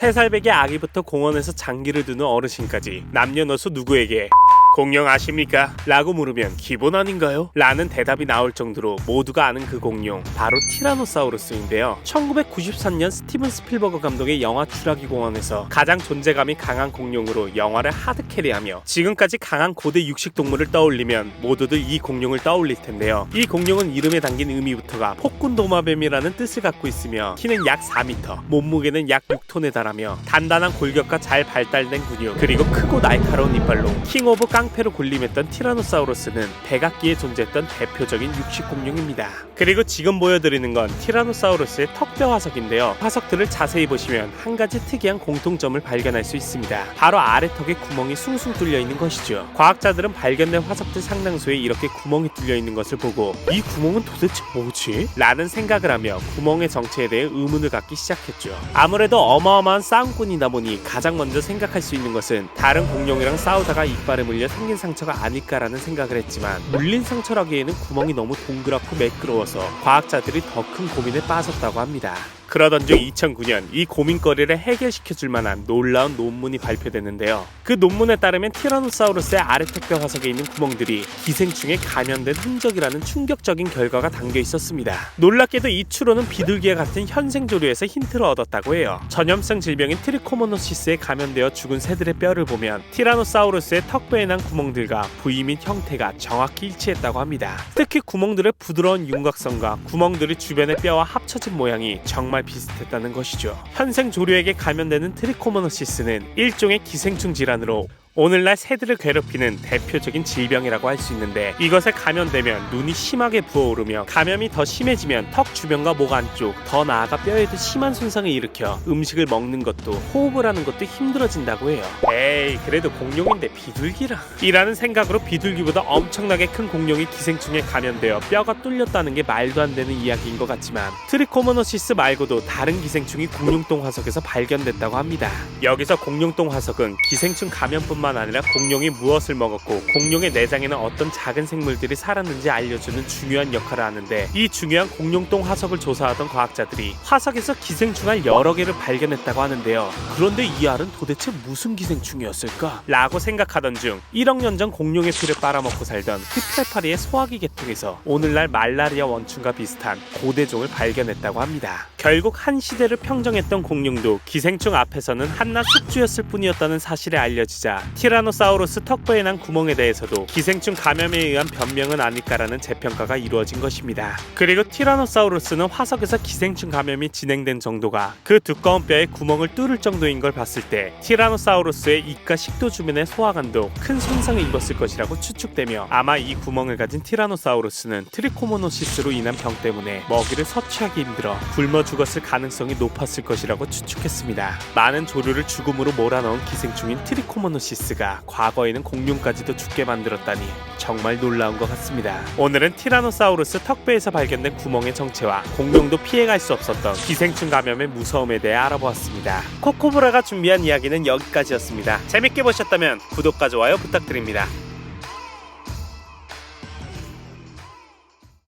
3살배기 아기부터 공원에서 장기를 두는 어르신까지 남녀노소 누구에게 공룡 아십니까? 라고 물으면 기본 아닌가요? 라는 대답이 나올 정도로 모두가 아는 그 공룡, 바로 티라노사우루스인데요. 1993년 스티븐 스필버그 감독의 영화 쥐라기 공원에서 가장 존재감이 강한 공룡으로 영화를 하드캐리하며 지금까지 강한 고대 육식동물을 떠올리면 모두들 이 공룡을 떠올릴 텐데요. 이 공룡은 이름에 담긴 의미부터가 폭군도마뱀이라는 뜻을 갖고 있으며 키는 약 4m, 몸무게는 약 6톤에 달하며 단단한 골격과 잘 발달된 근육, 그리고 크고 날카로운 이빨로 킹 오브 깡패로 군림했던 티라노사우루스는 백악기에 존재했던 대표적인 육식공룡입니다. 그리고 지금 보여드리는 건 티라노사우루스의 턱뼈 화석인데요. 화석들을 자세히 보시면 한 가지 특이한 공통점을 발견할 수 있습니다. 바로 아래턱에 구멍이 숭숭 뚫려 있는 것이죠. 과학자들은 발견된 화석들 상당수에 이렇게 구멍이 뚫려 있는 것을 보고 이 구멍은 도대체 뭐지? 라는 생각을 하며 구멍의 정체에 대해 의문을 갖기 시작했죠. 아무래도 어마어마한 싸움꾼이다 보니 가장 먼저 생각할 수 있는 것은 다른 공룡이랑 싸우다가 이빨에 물려 생긴 상처가 아닐까라는 생각을 했지만 물린 상처라기에는 구멍이 너무 동그랗고 매끄러워서 과학자들이 더 큰 고민에 빠졌다고 합니다. 그러던 중 2009년 이 고민거리를 해결시켜줄 만한 놀라운 논문이 발표됐는데요. 그 논문에 따르면 티라노사우루스의 아래턱뼈 화석에 있는 구멍들이 기생충에 감염된 흔적이라는 충격적인 결과가 담겨 있었습니다. 놀랍게도 이 추론은 비둘기와 같은 현생조류에서 힌트를 얻었다고 해요. 전염성 질병인 트리코모노시스에 감염되어 죽은 새들의 뼈를 보면 티라노사우루스의 턱뼈에 난 구멍들과 부위 및 형태가 정확히 일치했다고 합니다. 특히 구멍들의 부드러운 윤곽선과 구멍들이 주변의 뼈와 합쳐진 모양이 정말 비슷했다는 것이죠. 현생 조류에게 감염되는 트리코모노시스는 일종의 기생충 질환으로 오늘날 새들을 괴롭히는 대표적인 질병이라고 할 수 있는데 이것에 감염되면 눈이 심하게 부어오르며 감염이 더 심해지면 턱 주변과 목 안쪽, 더 나아가 뼈에도 심한 손상을 일으켜 음식을 먹는 것도 호흡을 하는 것도 힘들어진다고 해요. 에이, 그래도 공룡인데 비둘기라 이라는 생각으로 비둘기보다 엄청나게 큰 공룡이 기생충에 감염되어 뼈가 뚫렸다는 게 말도 안 되는 이야기인 것 같지만 트리코모노시스 말고도 다른 기생충이 공룡똥 화석에서 발견됐다고 합니다. 여기서 공룡똥 화석은 기생충 감염뿐만 아니라 공룡이 무엇을 먹었고 공룡의 내장에는 어떤 작은 생물들이 살았는지 알려주는 중요한 역할을 하는데 이 중요한 공룡똥 화석을 조사하던 과학자들이 화석에서 기생충알 여러 개를 발견했다고 하는데요. 그런데 이 알은 도대체 무슨 기생충이었을까? 라고 생각하던 중 1억 년 전 공룡의 피를 빨아먹고 살던 휘팔파리의 소화기 계통에서 오늘날 말라리아 원충과 비슷한 고대종을 발견했다고 합니다. 결국 한 시대를 평정했던 공룡도 기생충 앞에서는 한낱 숙주였을 뿐이었다는 사실이 알려지자 티라노사우루스 턱뼈에 난 구멍에 대해서도 기생충 감염에 의한 변명은 아닐까라는 재평가가 이루어진 것입니다. 그리고 티라노사우루스는 화석에서 기생충 감염이 진행된 정도가 그 두꺼운 뼈에 구멍을 뚫을 정도인 걸 봤을 때 티라노사우루스의 입과 식도 주변의 소화관도 큰 손상을 입었을 것이라고 추측되며 아마 이 구멍을 가진 티라노사우루스는 트리코모노시스로 인한 병 때문에 먹이를 섭취하기 힘들어 굶어 죽었을 가능성이 높았을 것이라고 추측했습니다. 많은 조류를 죽음으로 몰아넣은 기생충인 트리코모노시스가 과거에는 공룡까지도 죽게 만들었다니 정말 놀라운 것 같습니다. 오늘은 티라노사우루스 턱뼈에서 발견된 구멍의 정체와 공룡도 피해갈 수 없었던 기생충 감염의 무서움에 대해 알아보았습니다. 코코브라가 준비한 이야기는 여기까지였습니다. 재밌게 보셨다면 구독과 좋아요 부탁드립니다.